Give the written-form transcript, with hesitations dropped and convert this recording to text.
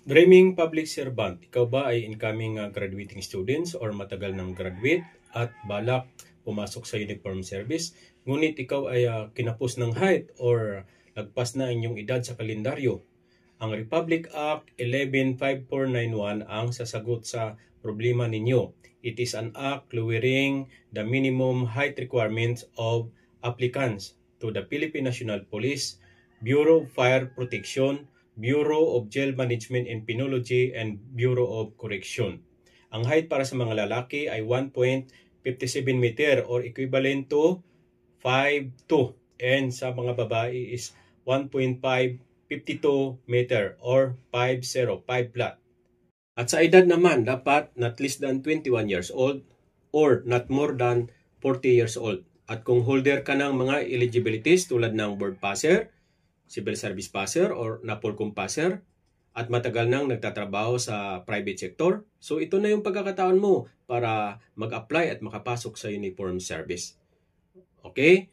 Dreaming public servant, ikaw ba ay incoming graduating students or matagal ng graduate at balak pumasok sa uniform service? Ngunit ikaw ay kinapos ng height or lagpas na inyong edad sa kalendaryo. Ang Republic Act 115491 ang sasagot sa problema ninyo. It is an act lowering the minimum height requirements of applicants to the Philippine National Police, Bureau of Fire Protection, Bureau of Jail Management and Penology, and Bureau of Correction. Ang height para sa mga lalaki ay 1.57 meter or equivalent to 5'2", and sa mga babae is 1.552 meter or 5'0", 5 flat. At sa edad naman, dapat not less than 21 years old or not more than 40 years old. At kung holder ka ng mga eligibilities tulad ng board passer, civil service passer or NAPOLCOM passer, at matagal nang nagtatrabaho sa private sector, so ito na yung pagkakataon mo para mag-apply at makapasok sa uniform service. Okay?